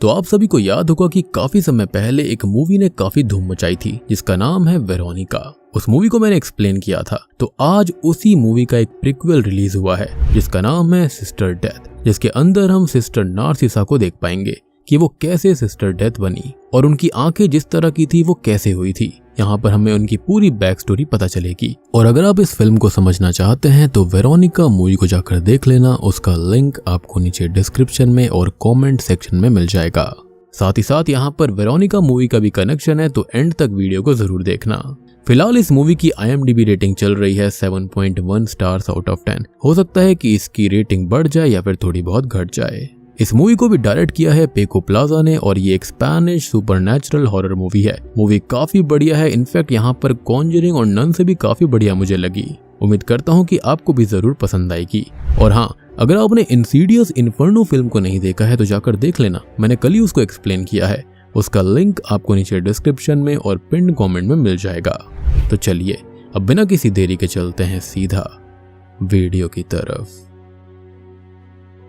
तो आप सभी को याद होगा कि काफी समय पहले एक मूवी ने काफी धूम मचाई थी जिसका नाम है वेरोनिका। उस मूवी को मैंने एक्सप्लेन किया था, तो आज उसी मूवी का एक प्रीक्वल रिलीज हुआ है जिसका नाम है सिस्टर डेथ, जिसके अंदर हम सिस्टर नार्सिसा को देख पाएंगे कि वो कैसे सिस्टर डेथ बनी और उनकी आंखें जिस तरह की थी वो कैसे हुई थी। यहाँ पर हमें उनकी पूरी बैक स्टोरी पता चलेगी। और अगर आप इस फिल्म को समझना चाहते हैं तो वेरोनिका मूवी को जाकर देख लेना, उसका लिंक आपको नीचे डिस्क्रिप्शन में और कमेंट सेक्शन में मिल जाएगा। साथ ही साथ यहाँ पर वेरोनिका मूवी का भी कनेक्शन है, तो एंड तक वीडियो को जरूर देखना। फिलहाल इस मूवी की IMDb रेटिंग चल रही है 7.1 स्टार्स आउट ऑफ 10। हो सकता है कि इसकी रेटिंग बढ़ जाए या फिर थोड़ी बहुत घट जाए। इस मूवी को भी डायरेक्ट किया है पेको प्लाजा ने और ये एक स्पेनिश सुपरनैचुरल हॉरर मूवी है। मूवी काफी बढ़िया है, इनफैक्ट यहाँ पर कॉन्जरिंग और नन से भी काफी बढ़िया मुझे लगी। उम्मीद करता हूँ कि आपको भी जरूर पसंद आएगी। और हाँ, अगर आपने इंसीडियस इन्फर्नो फिल्म को नहीं देखा है तो जाकर देख लेना, मैंने कल ही उसको एक्सप्लेन किया है। उसका लिंक आपको नीचे डिस्क्रिप्शन में और पिन कमेंट में मिल जाएगा। तो चलिए अब बिना किसी देरी के चलते हैं सीधा वीडियो की तरफ।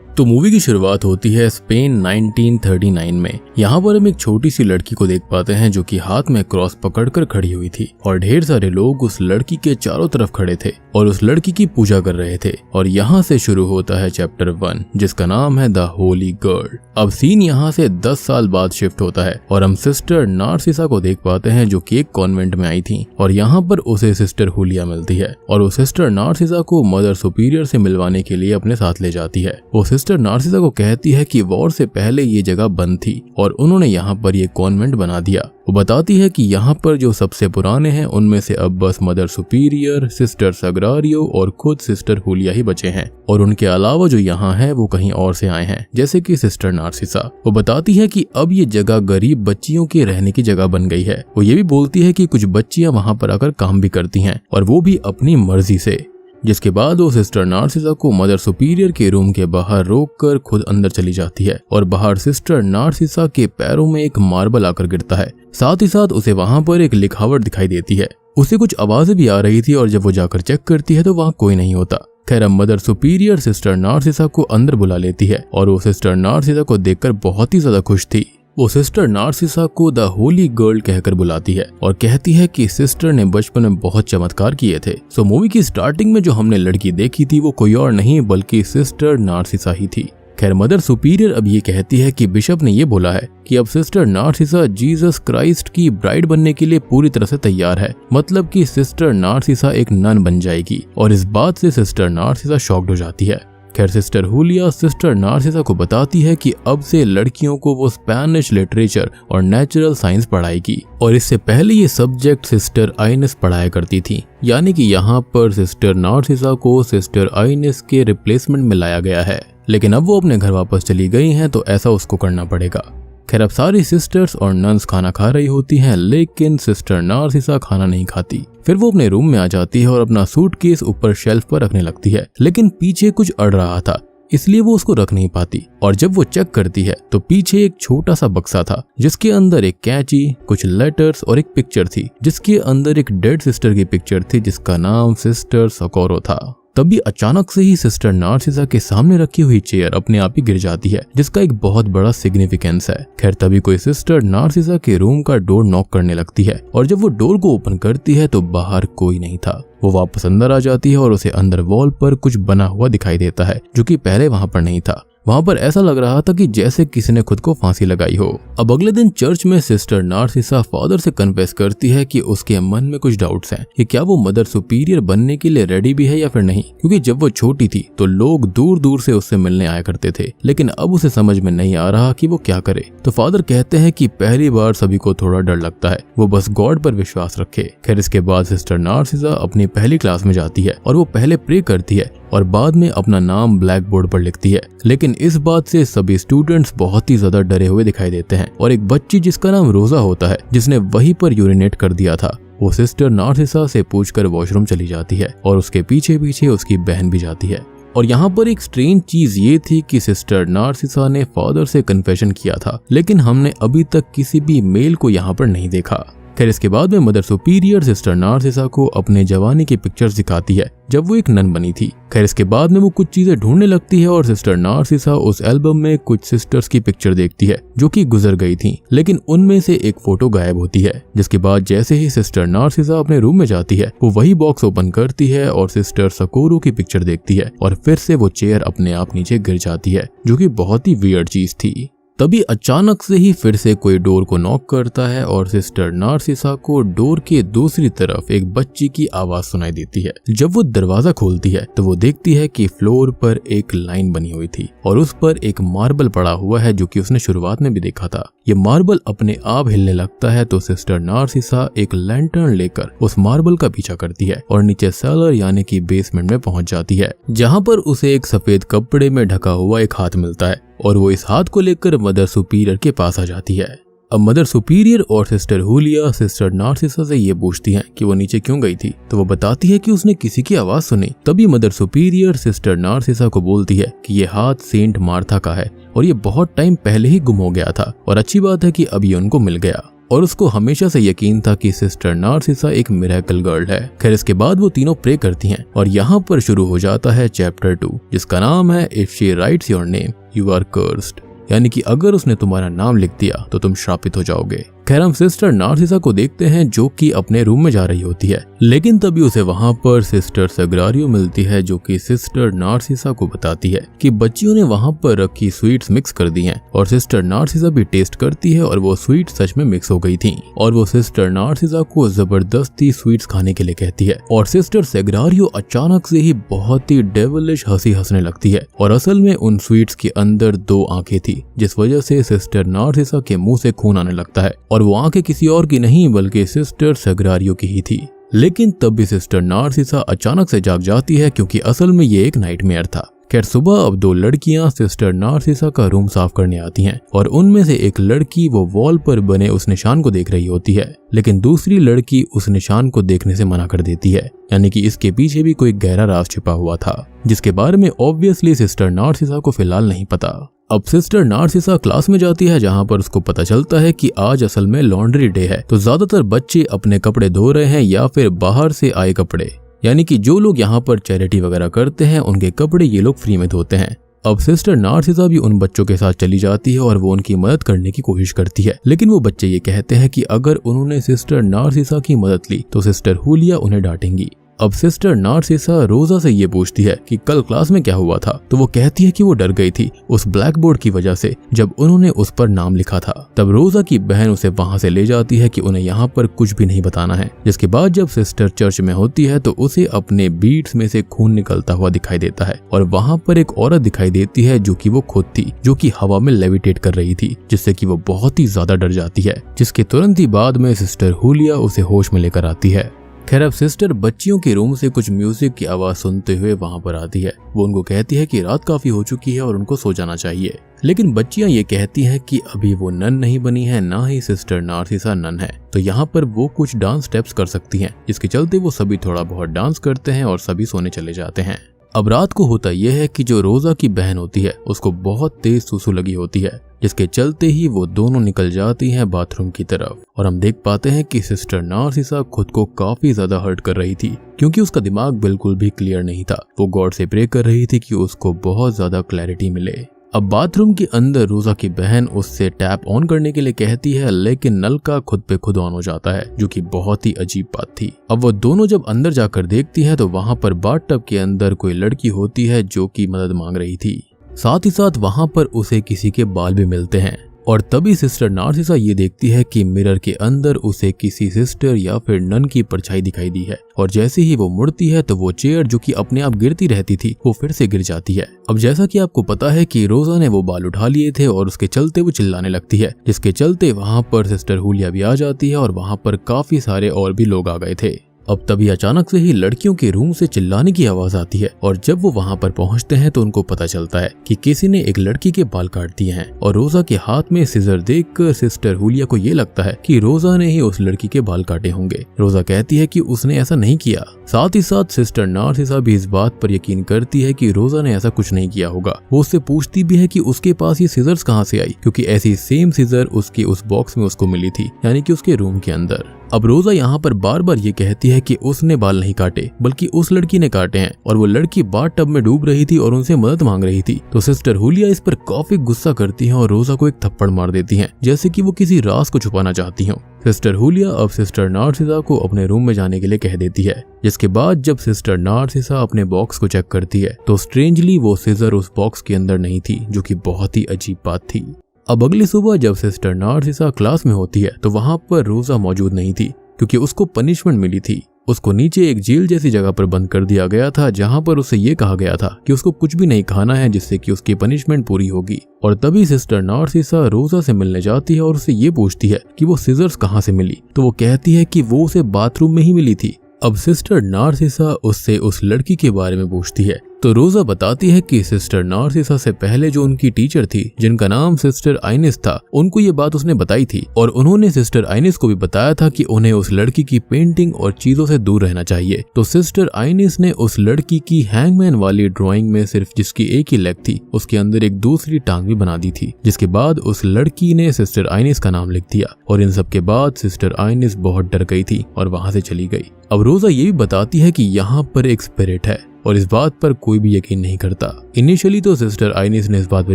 तो मूवी की शुरुआत होती है स्पेन 1939 में। यहाँ पर हम एक छोटी सी लड़की को देख पाते हैं जो कि हाथ में क्रॉस पकड़कर खड़ी हुई थी और ढेर सारे लोग उस लड़की के चारों तरफ खड़े थे और उस लड़की की पूजा कर रहे थे। और यहाँ से शुरू होता है चैप्टर 1 जिसका नाम है द होली गर्ल। अब सीन यहाँ से 10 साल बाद शिफ्ट होता है और हम सिस्टर नार्सिसा को देख पाते हैं जो कि एक कॉन्वेंट में आई थी और यहाँ पर उसे सिस्टर हुलिया मिलती है और वो सिस्टर नार्सिसा को मदर सुपीरियर से मिलवाने के लिए अपने साथ ले जाती है। वो सिस्टर नार्सिसा को कहती है कि वॉर से पहले ये जगह बंद थी और उन्होंने यहाँ पर ये कॉन्वेंट बना दिया। वो बताती है कि यहाँ पर जो सबसे पुराने हैं उनमें से अब बस मदर सुपीरियर, सिस्टर सग्रारियो और खुद सिस्टर हुलिया ही बचे हैं और उनके अलावा जो यहाँ है वो कहीं और से आए हैं, जैसे कि सिस्टर नार्सिसा। वो बताती है कि अब ये जगह गरीब बच्चियों के रहने की जगह बन गई है। वो ये भी बोलती है कि कुछ बच्चियां वहाँ पर आकर काम भी करती हैं और वो भी अपनी मर्जी से। जिसके बाद वो सिस्टर नार्सिसा को मदर सुपीरियर के रूम के बाहर रोककर खुद अंदर चली जाती है और बाहर सिस्टर नार्सिसा के पैरों में एक मार्बल आकर गिरता है। साथ ही साथ उसे वहां पर एक लिखावट दिखाई देती है। उसे कुछ आवाजें भी आ रही थी और जब वो जाकर चेक करती है तो वहाँ कोई नहीं होता। खैर, मदर सुपीरियर सिस्टर नार्सिसा को अंदर बुला लेती है और वो सिस्टर नार्सिसा को देखकर बहुत ही ज्यादा खुश थी। वो सिस्टर नार्सिसा को द होली गर्ल कहकर बुलाती है और कहती है कि सिस्टर ने बचपन में बहुत चमत्कार किए थे। सो मूवी की स्टार्टिंग में जो हमने लड़की देखी थी वो कोई और नहीं बल्कि सिस्टर नार्सिसा ही थी। खैर, मदर सुपीरियर अब ये कहती है कि बिशप ने ये बोला है कि अब सिस्टर नार्सिसा जीसस क्राइस्ट की ब्राइड बनने के लिए पूरी तरह से तैयार है, मतलब कि सिस्टर नार्सिसा एक नन बन जाएगी। और इस बात से सिस्टर नार्सिसा शॉक्ड हो जाती है। खैर, सिस्टर हुलिया सिस्टर नार्सिसा को बताती है कि अब से लड़कियों को वो स्पेनिश लिटरेचर और नेचुरल साइंस पढ़ाएगी और इससे पहले ये सब्जेक्ट सिस्टर आइनेस पढ़ाया करती थी, यानी कि यहाँ पर सिस्टर नार्सिसा को सिस्टर आइनेस के रिप्लेसमेंट में लाया गया है। लेकिन अब वो अपने घर वापस चली गई हैं तो ऐसा उसको करना पड़ेगा। खैर, अब सारी सिस्टर्स और नन्स खाना खा रही होती हैं लेकिन सिस्टर नार्सिसा खाना नहीं खाती। फिर वो अपने रूम में आ जाती है और अपना सूटकेस ऊपर शेल्फ पर रखने लगती है, लेकिन पीछे कुछ अड़ रहा था इसलिए वो उसको रख नहीं पाती। और जब वो चेक करती है तो पीछे एक छोटा सा बक्सा था जिसके अंदर एक कैंची, कुछ लेटर्स और एक पिक्चर थी जिसके अंदर एक डेड सिस्टर की पिक्चर थी जिसका नाम सिस्टर सोकोरो था। तभी अचानक से ही सिस्टर नार्सिसा के सामने रखी हुई चेयर अपने आप ही गिर जाती है जिसका एक बहुत बड़ा सिग्निफिकेंस है। खैर, तभी कोई सिस्टर नार्सिसा के रूम का डोर नॉक करने लगती है और जब वो डोर को ओपन करती है तो बाहर कोई नहीं था। वो वापस अंदर आ जाती है और उसे अंदर वॉल पर कुछ बना हुआ दिखाई देता है जो कि पहले वहां पर नहीं था। वहां पर ऐसा लग रहा था कि जैसे किसी ने खुद को फांसी लगाई हो। अब अगले दिन चर्च में सिस्टर नार्सिसा फादर से कन्फेस करती है कि उसके मन में कुछ डाउट्स हैं कि क्या वो मदर सुपीरियर बनने के लिए रेडी भी है या फिर नहीं, क्योंकि जब वो छोटी थी तो लोग दूर दूर से उससे मिलने आया करते थे, लेकिन अब उसे समझ में नहीं आ रहा कि वो क्या करे। तो फादर कहते हैं कि पहली बार सभी को थोड़ा डर लगता है, वो बस गॉड पर विश्वास रखे। खैर, इसके बाद सिस्टर नार्सिसा अपनी पहली क्लास में जाती है और वो पहले प्रे करती है और बाद में अपना नाम ब्लैक बोर्ड पर लिखती है। लेकिन इस बात से सभी स्टूडेंट्स बहुत ही ज्यादा डरे हुए दिखाई देते हैं और एक बच्ची जिसका नाम रोजा होता है, जिसने वहीं पर यूरिनेट कर दिया था, वो सिस्टर नार्सिसा से पूछकर वॉशरूम चली जाती है और उसके पीछे पीछे उसकी बहन भी जाती है। और यहाँ पर एक स्ट्रेंज चीज ये थी कि सिस्टर नार्सिसा ने फादर से कन्फेशन किया था, लेकिन हमने अभी तक किसी भी मेल को यहाँ पर नहीं देखा। खैर इसके बाद में मदर सुपीरियर सिस्टर नार्सिसा को अपने जवानी की पिक्चर्स दिखाती है जब वो एक नन बनी थी। खैर इसके बाद में वो कुछ चीजें ढूंढने लगती है और सिस्टर नार्सिसा उस एल्बम में कुछ सिस्टर्स की पिक्चर देखती है जो कि गुजर गई थी, लेकिन उनमें से एक फोटो गायब होती है। जिसके बाद जैसे ही सिस्टर नार्सिसा अपने रूम में जाती है वो वही बॉक्स ओपन करती है और सिस्टर सकोरो की पिक्चर देखती है और फिर से वो चेयर अपने आप नीचे गिर जाती है, जो कि बहुत ही वियर्ड चीज थी। तभी अचानक से ही फिर से कोई डोर को नॉक करता है और सिस्टर नार्सिसा को डोर के दूसरी तरफ एक बच्ची की आवाज सुनाई देती है। जब वो दरवाजा खोलती है तो वो देखती है कि फ्लोर पर एक लाइन बनी हुई थी और उस पर एक मार्बल पड़ा हुआ है जो कि उसने शुरुआत में भी देखा था। ये मार्बल अपने आप हिलने लगता है तो सिस्टर नार्सिसा एक लैंटर्न लेकर उस मार्बल का पीछा करती है और नीचे सेलर यानी कि बेसमेंट में पहुंच जाती है, जहां पर उसे एक सफेद कपड़े में ढका हुआ एक हाथ मिलता है और वो इस हाथ को लेकर मदर सुपीरियर के पास आ जाती है। अब मदर सुपीरियर और सिस्टर हुलिया सिस्टर नार्सिसा से ये पूछती हैं कि वो नीचे क्यों गई थी, तो वो बताती है कि उसने किसी की आवाज सुनी। तभी मदर सुपीरियर सिस्टर नार्सिसा को बोलती है कि ये हाथ सेंट मार्था का है और ये बहुत टाइम पहले ही गुम हो गया था और अच्छी बात है कि अभी उनको मिल गया। और उसको हमेशा से यकीन था कि सिस्टर नार्सिसा एक मिरेकल गर्ल है। खैर इसके बाद वो तीनों प्रे करती हैं और यहाँ पर शुरू हो जाता है चैप्टर 2, जिसका नाम है if she writes your name you are cursed, यानी कि अगर उसने तुम्हारा नाम लिख दिया तो तुम श्रापित हो जाओगे। खैर हम सिस्टर नार्सिसा को देखते हैं जो कि अपने रूम में जा रही होती है, लेकिन तभी उसे वहां पर सिस्टर सग्रारियो मिलती है जो कि सिस्टर नार्सिसा को बताती है कि बच्चियों ने वहां पर रखी स्वीट्स मिक्स कर दी हैं और सिस्टर नार्सिसा भी टेस्ट करती है और वो स्वीट सच में मिक्स हो गई थी और वो सिस्टर नार्सिसा को जबरदस्ती स्वीट्स खाने के लिए कहती है और सिस्टर सग्रारियो अचानक से ही बहुत ही डेविलिश हंसी हंसने लगती है और असल में उन स्वीट्स के अंदर 2 आंखें थी, जिस वजह से सिस्टर नार्सिसा के मुंह से खून आने लगता है और वो आंखें किसी और की नहीं बल्कि सिस्टर सग्रारियो की ही थी। लेकिन तब भी सिस्टर नार्सिसा अचानक से जाग जाती है क्योंकि असल में ये एक नाइटमेयर था। खैर सुबह अब 2 लड़कियां सिस्टर नार्सिसा का रूम साफ करने आती हैं और उनमें से एक लड़की वो वॉल पर बने उस निशान को देख रही होती है, लेकिन दूसरी लड़की उस निशान को देखने से मना कर देती है, यानी कि इसके पीछे भी कोई गहरा राज छिपा हुआ था जिसके बारे में ऑब्वियसली सिस्टर नार्सिसा को फिलहाल नहीं पता। अब सिस्टर नार्सिसा क्लास में जाती है जहां पर उसको पता चलता है कि आज असल में लॉन्ड्री डे है, तो ज्यादातर बच्चे अपने कपड़े धो रहे हैं या फिर बाहर से आए कपड़े, यानी कि जो लोग यहाँ पर चैरिटी वगैरह करते हैं उनके कपड़े ये लोग फ्री में धोते हैं। अब सिस्टर नार्सिसा भी उन बच्चों के साथ चली जाती है और वो उनकी मदद करने की कोशिश करती है, लेकिन वो बच्चे ये कहते हैं कि अगर उन्होंने सिस्टर नार्सिसा की मदद ली तो सिस्टर हुलिया उन्हें डांटेंगी। अब सिस्टर नार्सिसा रोजा से ये पूछती है कि कल क्लास में क्या हुआ था, तो वो कहती है कि वो डर गई थी उस ब्लैक बोर्ड की वजह से जब उन्होंने उस पर नाम लिखा था। तब रोजा की बहन उसे वहां से ले जाती है कि उन्हें यहाँ पर कुछ भी नहीं बताना है। जिसके बाद जब सिस्टर चर्च में होती है तो उसे अपने बीट्स में से खून निकलता हुआ दिखाई देता है और वहां पर एक औरत दिखाई देती है जो कि वो खुद थी, जो कि हवा में लेविटेट कर रही थी, जिससे कि वो बहुत ही ज्यादा डर जाती है। जिसके तुरंत ही बाद में सिस्टर हुलिया उसे होश में लेकर आती है। खैर अब सिस्टर बच्चियों के रूम से कुछ म्यूजिक की आवाज सुनते हुए वहां पर आती है। वो उनको कहती है कि रात काफी हो चुकी है और उनको सो जाना चाहिए, लेकिन बच्चियां ये कहती हैं कि अभी वो नन नहीं बनी है, ना ही सिस्टर नार्सिसा नन है, तो यहाँ पर वो कुछ डांस स्टेप्स कर सकती हैं, जिसके चलते वो सभी थोड़ा बहुत डांस करते हैं और सभी सोने चले जाते हैं। अब रात को होता यह है कि जो रोजा की बहन होती है उसको बहुत तेज सुसु लगी होती है, जिसके चलते ही वो दोनों निकल जाती हैं बाथरूम की तरफ और हम देख पाते हैं कि सिस्टर नार्सिसा खुद को काफी ज्यादा हर्ट कर रही थी क्योंकि उसका दिमाग बिल्कुल भी क्लियर नहीं था। वो गॉड से प्रे कर रही थी कि उसको बहुत ज्यादा क्लैरिटी मिले। अब बाथरूम के अंदर रोजा की बहन उससे टैप ऑन करने के लिए कहती है, लेकिन नल का खुद पे खुद ऑन हो जाता है, जो कि बहुत ही अजीब बात थी। अब वो दोनों जब अंदर जाकर देखती हैं तो वहां पर बाथटब के अंदर कोई लड़की होती है जो कि मदद मांग रही थी। साथ ही साथ वहां पर उसे किसी के बाल भी मिलते हैं और तभी सिस्टर नार्सिसा ये देखती है कि मिरर के अंदर उसे किसी सिस्टर या फिर नन की परछाई दिखाई दी है और जैसे ही वो मुड़ती है तो वो चेयर जो कि अपने आप गिरती रहती थी वो फिर से गिर जाती है। अब जैसा कि आपको पता है कि रोजा ने वो बाल उठा लिए थे और उसके चलते वो चिल्लाने लगती है, जिसके चलते वहां पर सिस्टर हुलिया भी आ जाती है और वहां पर काफी सारे और भी लोग आ गए थे। अब तभी अचानक से ही लड़कियों के रूम से चिल्लाने की आवाज आती है और जब वो वहां पर पहुंचते हैं तो उनको पता चलता है कि किसी ने एक लड़की के बाल काट दिए हैं और रोजा के हाथ में सिजर देखकर सिस्टर हुलिया को ये लगता है कि रोजा ने ही उस लड़की के बाल काटे होंगे। रोजा कहती है कि उसने ऐसा नहीं किया। साथ ही साथ सिस्टर नार्सिसा भी इस बात पर यकीन करती है कि रोजा ने ऐसा कुछ नहीं किया होगा। वो उससे पूछती भी है कि उसके पास ये सिजर्स कहाँ से आई, क्योंकि ऐसी सेम सिजर उसके उस बॉक्स में उसको मिली थी, यानी कि उसके रूम के अंदर। अब रोजा यहाँ पर बार बार ये कहती है कि उसने बाल नहीं काटे बल्कि उस लड़की ने काटे हैं और वो लड़की बाथटब में डूब रही थी और उनसे मदद मांग रही थी। तो सिस्टर हुलिया इस पर काफी गुस्सा करती हैं और रोजा को एक थप्पड़ मार देती हैं, जैसे कि वो किसी राज को छुपाना चाहती हो। सिस्टर हुलिया अब सिस्टर नार्सिसा को अपने रूम में जाने के लिए कह देती है, जिसके बाद जब सिस्टर नार्सिसा अपने बॉक्स को चेक करती है तो स्ट्रेंजली वो सीजर उस बॉक्स के अंदर नहीं थी, जो कि बहुत ही अजीब बात थी। अब अगली सुबह जब सिस्टर नार्सिसा क्लास में होती है तो वहां पर रोजा मौजूद नहीं थी, क्योंकि उसको पनिशमेंट मिली थी। उसको नीचे एक जेल जैसी जगह पर बंद कर दिया गया था, जहां पर उसे ये कहा गया था कि उसको कुछ भी नहीं खाना है जिससे कि उसकी पनिशमेंट पूरी होगी। और तभी सिस्टर नार्सिसा रोजा से मिलने जाती है और उससे ये पूछती है कि वो सीजर्स कहाँ से मिली। तो वो कहती है कि वो उसे बाथरूम में ही मिली थी। अब सिस्टर नार्सिसा उससे उस लड़की के बारे में पूछती है तो रोजा बताती है कि सिस्टर नार्सिसा से पहले जो उनकी टीचर थी, जिनका नाम सिस्टर आइनिस था, उनको ये बात उसने बताई थी और उन्होंने सिस्टर आइनिस को भी बताया था कि उन्हें उस लड़की की पेंटिंग और चीजों से दूर रहना चाहिए। तो सिस्टर आइनिस ने उस लड़की की हैंगमैन वाली ड्राइंग में सिर्फ जिसकी एक ही लेग थी, उसके अंदर एक दूसरी टांग भी बना दी थी, जिसके बाद उस लड़की ने सिस्टर आइनिस का नाम लिख दिया। और इन सब के बाद सिस्टर आइनिस बहुत डर गई थी और वहां से चली गई। अब रोजा ये भी बताती है कि यहाँ पर एक स्पिरिट है और इस बात पर कोई भी यकीन नहीं करता। इनिशियली तो सिस्टर आइनिस ने इस बात पर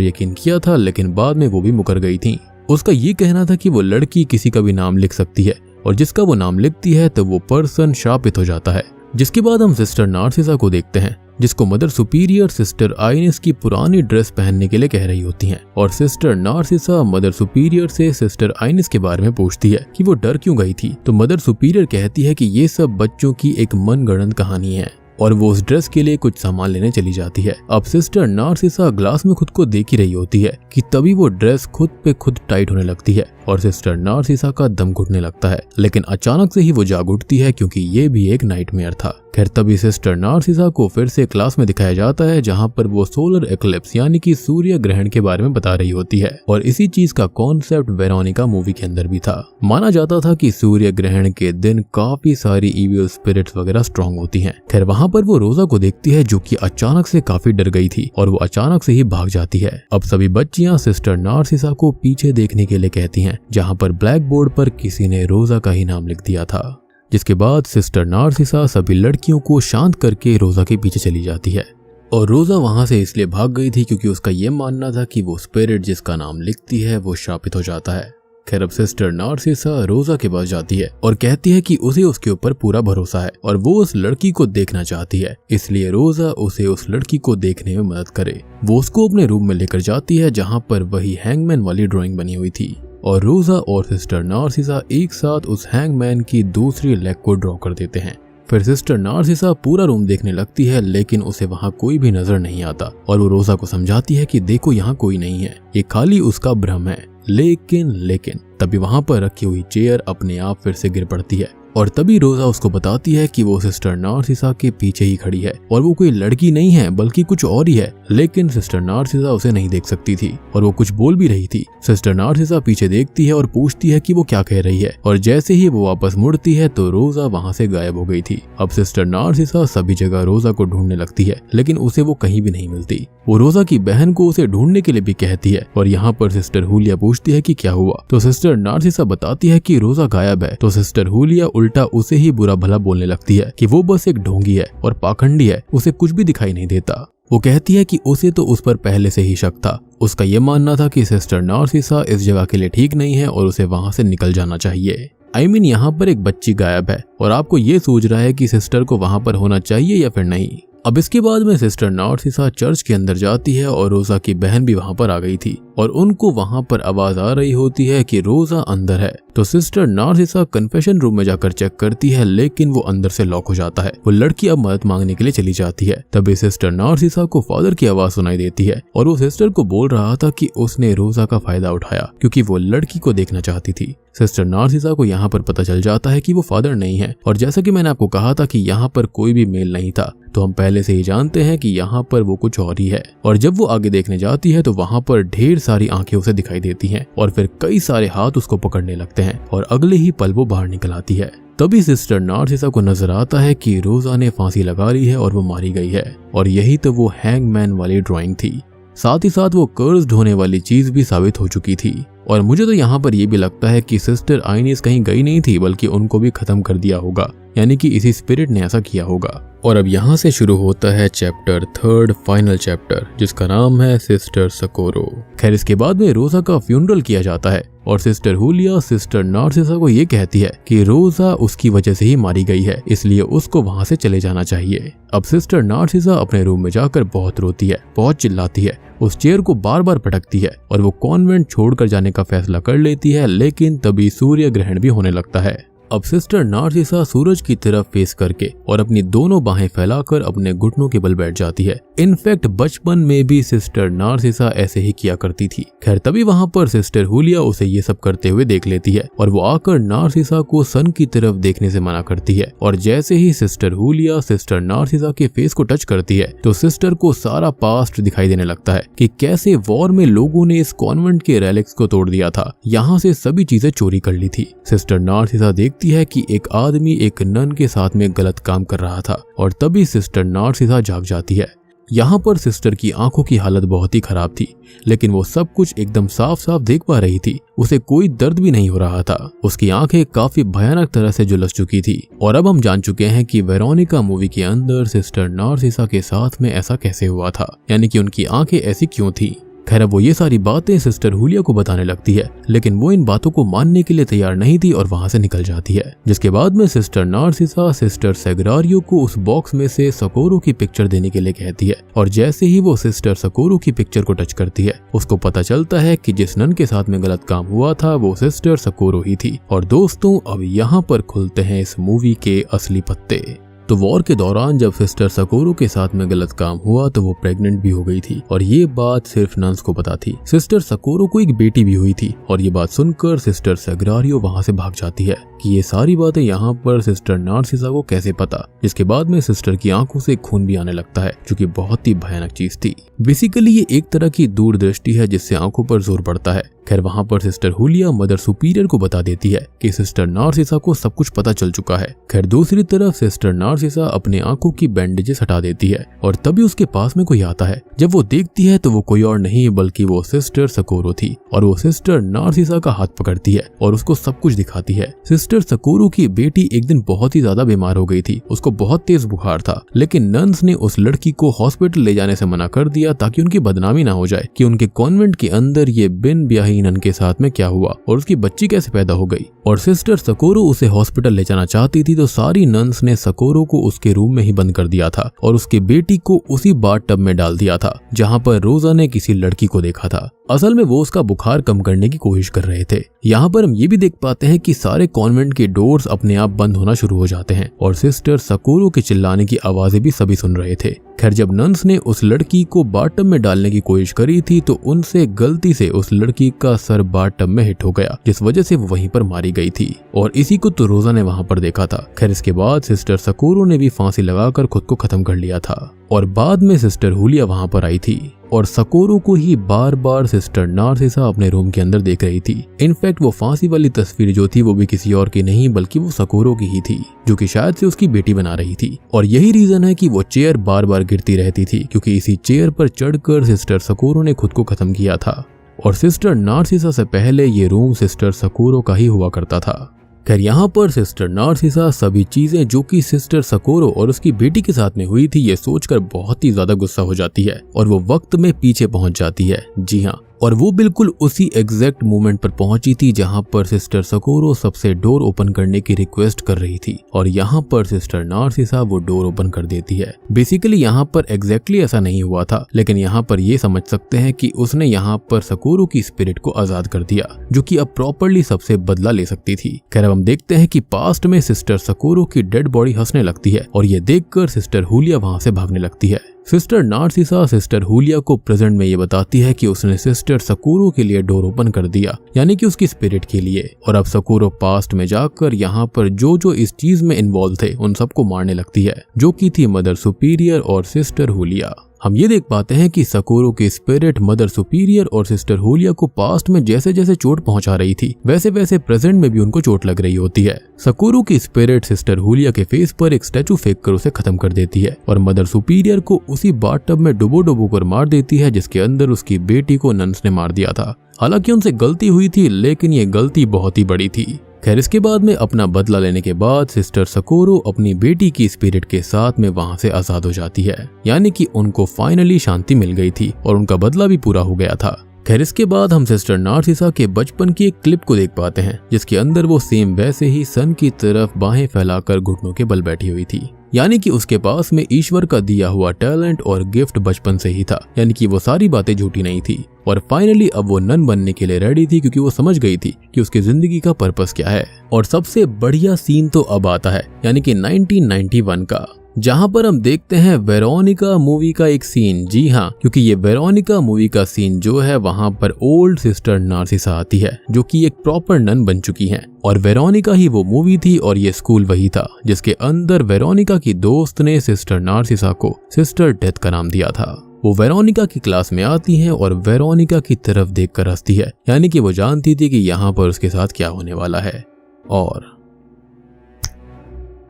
यकीन किया था, लेकिन बाद में वो भी मुकर गई थी। उसका ये कहना था कि वो लड़की किसी का भी नाम लिख सकती है और जिसका वो नाम लिखती है तो वो पर्सन शापित हो जाता है। जिसके बाद हम सिस्टर नार्सिसा को देखते हैं, जिसको मदर सुपीरियर सिस्टर आइनिस की पुरानी ड्रेस पहनने के लिए कह रही होती हैं। और सिस्टर नार्सिसा मदर सुपीरियर से सिस्टर आइनिस के बारे में पूछती है कि वो डर क्यों गई थी। तो मदर सुपीरियर कहती है कि ये सब बच्चों की एक मनगढ़ंत कहानी है और वो उस ड्रेस के लिए कुछ सामान लेने चली जाती है। अब सिस्टर नार्सिसा ग्लास में खुद को देख ही रही होती है कि तभी वो ड्रेस खुद पे खुद टाइट होने लगती है और सिस्टर नार्सिसा का दम घुटने लगता है। लेकिन अचानक से ही वो जाग उठती है, क्योंकि ये भी एक नाइटमेयर था। खैर तभी सिस्टर नार्सिसा को फिर से क्लास में दिखाया जाता है, जहां पर वो सोलर एक्लिप्स यानी कि सूर्य ग्रहण के बारे में बता रही होती है। और इसी चीज का कॉन्सेप्ट वेरोनिका मूवी के अंदर भी था। माना जाता था कि सूर्य ग्रहण के दिन काफी सारी इविल स्पिरिट्स वगैरह स्ट्रॉन्ग होती हैं। खैर वहां पर वो रोजा को देखती है, जो कि अचानक से काफी डर गई थी और वो अचानक से ही भाग जाती है। अब सभी बच्चियां सिस्टर नार्सिसा को पीछे देखने के लिए कहती हैं, जहां पर ब्लैक बोर्ड पर किसी ने रोजा का ही नाम लिख दिया था। जिसके बाद सिस्टर नार्सिसा सभी लड़कियों को शांत करके रोजा के पीछे चली जाती है। और रोजा वहां से इसलिए भाग गई थी क्योंकि उसका यह मानना था कि वो स्पिरिट जिसका नाम लिखती है वो शापित हो जाता है। खैर अब सिस्टर नार्सिसा रोजा के पास जाती है और कहती है कि उसे उसके ऊपर पूरा भरोसा है और वो उस लड़की को देखना चाहती है, इसलिए रोजा उसे उस लड़की को देखने में मदद करे। वो उसको अपने रूम में लेकर जाती है, जहां पर वही हैंगमैन वाली ड्राइंग बनी हुई थी। और रोजा और सिस्टर नार्सिसा एक साथ उस हैंगमैन की दूसरी लेग को ड्रॉ कर देते हैं। फिर सिस्टर नार्सिसा पूरा रूम देखने लगती है, लेकिन उसे वहां कोई भी नजर नहीं आता और वो रोजा को समझाती है कि देखो यहाँ कोई नहीं है, ये खाली उसका भ्रम है। लेकिन तभी वहां पर रखी हुई चेयर अपने आप फिर से गिर पड़ती है और तभी रोजा उसको बताती है कि वो सिस्टर नार्सिसा के पीछे ही खड़ी है और वो कोई लड़की नहीं है बल्कि कुछ और ही है। लेकिन सिस्टर नार्सिसा उसे नहीं देख सकती थी और वो कुछ बोल भी रही थी। सिस्टर नार्सिसा पीछे देखती है और पूछती है कि वो क्या कह रही है और जैसे ही वो वापस मुड़ती है तो रोजा वहां से गायब हो गई थी। अब सिस्टर नार्सिसा सभी जगह रोजा को ढूंढने लगती है, लेकिन उसे वो कहीं भी नहीं मिलती। वो रोजा की बहन को उसे ढूंढने के लिए भी कहती है और यहाँ पर सिस्टर हुलिया पूछती है कि क्या हुआ। तो सिस्टर नार्सिसा बताती है कि रोजा गायब है। तो सिस्टर हुलिया उल्टा उसे ही बुरा भला बोलने लगती है कि वो बस एक ढोंगी है और पाखंडी है, उसे कुछ भी दिखाई नहीं देता। वो कहती है कि उसे तो उस पर पहले से ही शक था। उसका ये मानना था कि सिस्टर नार्सिसा इस जगह के लिए ठीक नहीं है और उसे वहां से निकल जाना चाहिए। यहाँ पर एक बच्ची गायब है और आपको ये सोच रहा है कि सिस्टर को वहां पर होना चाहिए या फिर नहीं। अब इसके बाद में सिस्टर नार्सिसा चर्च के अंदर जाती है और रोजा की बहन भी वहां पर आ गई थी और उनको वहां पर आवाज आ रही होती है कि रोजा अंदर है। तो सिस्टर नार्सिसा कन्फेशन रूम में जाकर चेक करती है, लेकिन वो अंदर से लॉक हो जाता है। वो लड़की अब मदद मांगने के लिए चली जाती है। तभी सिस्टर नार्सिसा को फादर की आवाज सुनाई देती है और वो सिस्टर को बोल रहा था कि उसने रोजा का फायदा उठाया क्योंकि वो लड़की को देखना चाहती थी। सिस्टर नार्सिसा को यहाँ पर पता चल जाता है कि वो फादर नहीं है और जैसा कि मैंने आपको कहा था कि यहाँ पर कोई भी मेल नहीं था, तो हम पहले से ही जानते हैं कि यहाँ पर वो कुछ और ही है। और जब वो आगे देखने जाती है तो वहाँ पर ढेर सारी आंखें उसे दिखाई देती हैं और फिर कई सारे हाथ उसको पकड़ने लगते हैं और अगले ही पल वो बाहर निकल आती है। तभी सिस्टर नार्सिसा को नजर आता है कि रोजा ने फांसी लगा ली है और वो मारी गई है और यही तो वो हैंगमैन वाली ड्राइंग थी। साथ ही साथ वो कर्स्ड होने वाली चीज भी साबित हो चुकी थी। और मुझे तो यहाँ पर यह भी लगता है कि सिस्टर आइनिस कहीं गई नहीं थी, बल्कि उनको भी खत्म कर दिया होगा, यानी कि इसी स्पिरिट ने ऐसा किया होगा। और अब यहाँ से शुरू होता है चैप्टर 3, फाइनल चैप्टर, जिसका नाम है सिस्टर सकोरो। खैर इसके बाद में रोजा का फ्यूनरल किया जाता है और सिस्टर हुलिया सिस्टर नार्सिसा को ये कहती है कि रोजा उसकी वजह से ही मारी गई है, इसलिए उसको वहाँ से चले जाना चाहिए। अब सिस्टर नार्सिसा अपने रूम में जाकर बहुत रोती है, बहुत चिल्लाती है, उस चेयर को बार बार पटकती है और वो कॉन्वेंट छोड़कर जाने का फैसला कर लेती है। लेकिन तभी सूर्य ग्रहण भी होने लगता है। अब सिस्टर नार्सिसा सूरज की तरफ फेस करके और अपनी दोनों बाहें फैलाकर अपने घुटनों के बल बैठ जाती है। इनफैक्ट बचपन में भी सिस्टर नार्सिसा ऐसे ही किया करती थी। खैर तभी वहाँ पर सिस्टर हुलिया उसे ये सब करते हुए देख लेती है और वो आकर नार्सिसा को सन की तरफ देखने से मना करती है। और जैसे ही सिस्टर हुलिया सिस्टर नार्सिसा के फेस को टच करती है तो सिस्टर को सारा पास्ट दिखाई देने लगता है कि कैसे वॉर में लोगों ने इस कॉन्वेंट के रेलिक्स को तोड़ दिया था, यहाँ से सभी चीजें चोरी कर ली थी। सिस्टर नार्सिसा देखती है कि एक आदमी एक नन के साथ में गलत काम कर रहा था और तभी सिस्टर नार्सिसा जाग जाती है। यहाँ पर सिस्टर की आंखों की हालत बहुत ही खराब थी, लेकिन वो सब कुछ एकदम साफ साफ देख पा रही थी। उसे कोई दर्द भी नहीं हो रहा था। उसकी आंखें काफी भयानक तरह से झुलस चुकी थी। और अब हम जान चुके हैं कि वेरोनिका मूवी के अंदर सिस्टर नार्सिसा के साथ में ऐसा कैसे हुआ था, यानी कि उनकी आंखें ऐसी क्यों थी। खैर अब वो ये सारी बातें सिस्टर हुलिया को बताने लगती है, लेकिन वो इन बातों को मानने के लिए तैयार नहीं थी और वहां से निकल जाती है। जिसके बाद में सिस्टर नार्सिसा सिस्टर सेग्रारियो को उस बॉक्स में से सकोरो की पिक्चर देने के लिए कहती है और जैसे ही वो सिस्टर सकोरो की पिक्चर को टच करती है उसको पता चलता है कि जिस नन के साथ में गलत काम हुआ था वो सिस्टर सकोरो ही थी। और दोस्तों अब यहाँ पर खुलते हैं इस मूवी के असली पत्ते। तो वॉर के दौरान जब सिस्टर सकोरो के साथ में गलत काम हुआ तो वो प्रेग्नेंट भी हो गई थी और ये बात सिर्फ नन्स को पता थी। सिस्टर सकोरो को एक बेटी भी हुई थी और ये बात सुनकर सिस्टर सेग्रारियो वहां से भाग जाती है कि ये सारी बातें यहाँ पर सिस्टर नार्सिसा को कैसे पता। जिसके बाद में सिस्टर की आंखों से खून भी आने लगता है, जो कि बहुत ही भयानक चीज थी। बेसिकली ये एक तरह की दूरदृष्टि है जिससे आंखों पर जोर पड़ता है। खैर वहां पर सिस्टर हुलिया मदर सुपीरियर को बता देती है कि सिस्टर नार्सिसा को सब कुछ पता चल चुका है। खैर दूसरी तरफ सिस्टर नार्सिसा अपने आंखों की बैंडेजेस हटा देती है और तभी उसके पास में कोई आता है। जब वो देखती है तो वो कोई और नहीं बल्कि वो सिस्टर सकोरो थी और वो सिस्टर नार्सिसा का हाथ पकड़ती है और उसको सब कुछ दिखाती है। सिस्टर सकोरो की बेटी एक दिन बहुत ही ज्यादा बीमार हो गई थी, उसको बहुत तेज बुखार था, लेकिन नन्स ने उस लड़की को हॉस्पिटल ले जाने से मना कर दिया ताकि उनकी बदनामी ना हो जाए कि उनके कॉन्वेंट के अंदर ये बिन ब्याही नन के साथ में क्या हुआ और उसकी बच्ची कैसे पैदा हो गई। और सिस्टर सकोरो उसे हॉस्पिटल ले जाना चाहती थी तो सारी नन्स ने सकोरो को उसके रूम में ही बंद कर दिया था और उसकी बेटी को उसी बाथटब में डाल दिया था जहां पर रोजा ने किसी लड़की को देखा था। असल में वो उसका बुखार कम करने की कोशिश कर रहे थे। यहाँ पर हम ये भी देख पाते हैं कि सारे कॉन्वेंट के डोर्स अपने आप बंद होना शुरू हो जाते हैं और सिस्टर सकोरो के चिल्लाने की आवाजें भी सभी सुन रहे थे। खैर जब नन्स ने उस लड़की को बाथटब में डालने की कोशिश करी थी तो उनसे गलती से उस लड़की का सर बाथटब में हिट हो गया, जिस वजह से वो वहीं पर मारी गई थी और इसी को तो रोजा ने वहां पर देखा था। खैर इसके बाद सिस्टर सकोरो ने भी फांसी लगाकर खुद को खत्म कर लिया था और बाद में सिस्टर हुलिया वहां पर आई थी और सकोरो को ही बार बार सिस्टर नार्सिसा अपने रूम के अंदर देख रही थी। इनफैक्ट वो फांसी वाली तस्वीर जो थी वो भी किसी और की नहीं बल्कि वो सकोरो की ही थी, जो कि शायद से उसकी बेटी बना रही थी। और यही रीजन है कि वो चेयर बार बार गिरती रहती थी, क्योंकि इसी चेयर पर चढ़कर सिस्टर सकोरो ने खुद को खत्म किया था। और सिस्टर नार्सिसा से पहले ये रूम सिस्टर सकोरो का ही हुआ करता था। खैर यहाँ पर सिस्टर नार्सिसा सभी चीजें जो कि सिस्टर सकोरो और उसकी बेटी के साथ में हुई थी ये सोचकर बहुत ही ज्यादा गुस्सा हो जाती है और वो वक्त में पीछे पहुंच जाती है। जी हाँ, और वो बिल्कुल उसी एग्जैक्ट मोमेंट पर पहुंची थी जहां पर सिस्टर सकोरो सबसे डोर ओपन करने की रिक्वेस्ट कर रही थी और यहाँ पर सिस्टर नार्सिसा वो डोर ओपन कर देती है। बेसिकली यहाँ पर एग्जैक्टली ऐसा नहीं हुआ था, लेकिन यहाँ पर ये समझ सकते हैं कि उसने यहाँ पर सकोरो की स्पिरिट को आजाद कर दिया, जो कि अब प्रॉपरली सबसे बदला ले सकती थी। खैर अब हम देखते हैं कि पास्ट में सिस्टर सकोरो की डेड बॉडी हंसने लगती है और ये देखकर सिस्टर हुलिया वहां से भागने लगती है। सिस्टर नार्सिसा सिस्टर हुलिया को प्रेजेंट में ये बताती है कि उसने सिस्टर सकोरो के लिए डोर ओपन कर दिया, यानी कि उसकी स्पिरिट के लिए। और अब सकोरो पास्ट में जाकर यहाँ पर जो इस चीज में इन्वॉल्व थे उन सबको मारने लगती है, जो कि थी मदर सुपीरियर और सिस्टर हुलिया। हम ये देख पाते हैं कि सकोरो की स्पिरिट मदर सुपीरियर और सिस्टर हुलिया को पास्ट में जैसे जैसे चोट पहुंचा रही थी वैसे वैसे प्रेजेंट में भी उनको चोट लग रही होती है। सकोरो की स्पिरिट सिस्टर हुलिया के फेस पर एक स्टैचू फेंक कर उसे खत्म कर देती है और मदर सुपीरियर को उसी बाथटब में डुबो कर मार देती है जिसके अंदर उसकी बेटी को नन्स ने मार दिया था। हालांकि उनसे गलती हुई थी, लेकिन ये गलती बहुत ही बड़ी थी। खैर, इसके बाद में अपना बदला लेने के बाद सिस्टर सकोरो अपनी बेटी की स्पिरिट के साथ में वहां से आजाद हो जाती है, यानी कि उनको फाइनली शांति मिल गई थी और उनका बदला भी पूरा हो गया था। खैर, इसके बाद हम सिस्टर नार्सिसा के बचपन की एक क्लिप को देख पाते हैं, जिसके अंदर वो सेम वैसे ही सन की तरफ बाहें फैलाकर घुटनों के बल बैठी हुई थी, यानी कि उसके पास में ईश्वर का दिया हुआ टैलेंट और गिफ्ट बचपन से ही था, यानी कि वो सारी बातें झूठी नहीं थी। और फाइनली अब वो नन बनने के लिए रेडी थी, क्योंकि वो समझ गई थी कि उसकी जिंदगी का पर्पस क्या है। और सबसे बढ़िया सीन तो अब आता है, यानी कि 1991 का, जहां पर हम देखते हैं वेरोनिका मूवी का एक सीन। जी हाँ, क्योंकि ये वेरोनिका मूवी का सीन जो है, वहां पर ओल्ड सिस्टर नार्सिसा आती है, जो कि एक प्रॉपर नन बन चुकी हैं। और वेरोनिका ही वो मूवी थी और ये स्कूल वही था जिसके अंदर वेरोनिका की दोस्त ने सिस्टर नार्सिसा को सिस्टर डेथ का नाम दिया था। वो वेरोनिका की क्लास में आती हैं और वेरोनिका की तरफ देखकर हंसती है, यानी कि वो जानती थी कि यहाँ पर उसके साथ क्या होने वाला है। और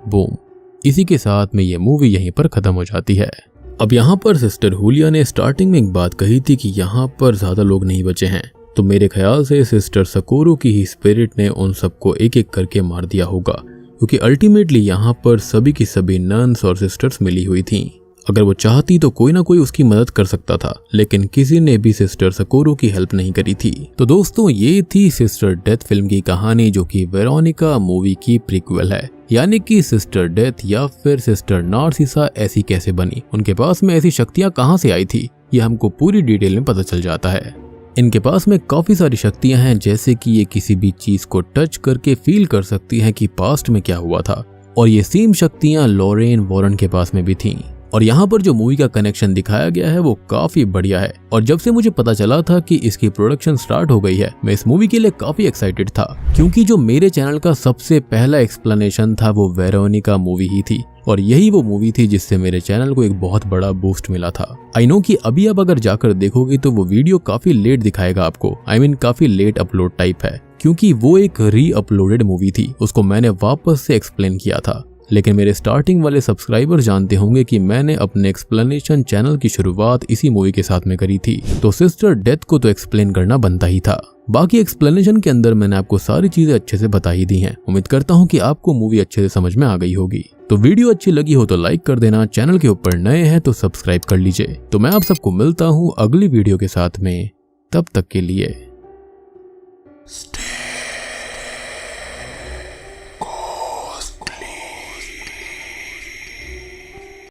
बूम, इसी के साथ में ये मूवी यहीं पर खत्म हो जाती है। अब यहाँ पर सिस्टर हुलिया ने स्टार्टिंग में एक बात कही थी कि यहाँ पर ज्यादा लोग नहीं बचे हैं, तो मेरे ख्याल से सिस्टर सकोरो की ही स्पिरिट ने उन सबको एक एक करके मार दिया होगा, क्योंकि अल्टीमेटली यहाँ पर सभी की सभी नन्स और सिस्टर्स मिली हुई थीं। अगर वो चाहती तो कोई ना कोई उसकी मदद कर सकता था, लेकिन किसी ने भी सिस्टर सकोरो की हेल्प नहीं करी थी। तो दोस्तों, ये थी सिस्टर डेथ फिल्म की कहानी, जो कि वेरोनिका मूवी की प्रीक्वल है, यानी कि सिस्टर डेथ या फिर सिस्टर नार्सिसा ऐसी कैसे बनी, उनके पास में ऐसी शक्तियां कहां से आई थी, ये हमको पूरी डिटेल में पता चल जाता है। इनके पास में काफी सारी शक्तियां हैं, जैसे कि ये किसी भी चीज को टच करके फील कर सकती हैं कि पास्ट में क्या हुआ था, और ये सेम शक्तियां लॉरेन वॉरेन के पास में भी थीं। और यहाँ पर जो मूवी का कनेक्शन दिखाया गया है वो काफी बढ़िया है, और जब से मुझे पता चला था कि इसकी प्रोडक्शन स्टार्ट हो गई है, मैं इस मूवी के लिए काफी एक्साइटेड था, क्योंकि जो मेरे चैनल का सबसे पहला एक्सप्लेनेशन था वो वेरोनिका मूवी ही थी, और यही वो मूवी थी जिससे मेरे चैनल को एक बहुत बड़ा बूस्ट मिला था। आई नो कि अभी आप अगर जाकर देखोगे तो वो वीडियो काफी लेट दिखाएगा आपको, काफी लेट अपलोड टाइप है, क्योंकि वो एक री अपलोडेड मूवी थी, उसको मैंने वापस से एक्सप्लेन किया था। लेकिन मेरे स्टार्टिंग वाले सब्सक्राइबर जानते होंगे कि मैंने अपने एक्सप्लेनेशन चैनल की शुरुआत इसी मूवी के साथ में करी थी, तो सिस्टर डेथ को तो एक्सप्लेन करना बनता ही था। बाकी एक्सप्लेनेशन के अंदर मैंने आपको सारी चीजें अच्छे से बता ही दी हैं। उम्मीद करता हूँ कि आपको मूवी अच्छे से समझ में आ गई होगी। तो वीडियो अच्छी लगी हो तो लाइक कर देना, चैनल के ऊपर नए हैं तो सब्सक्राइब कर लीजिए। तो मैं आप सबको मिलता हूँ अगली वीडियो के साथ में, तब तक के लिए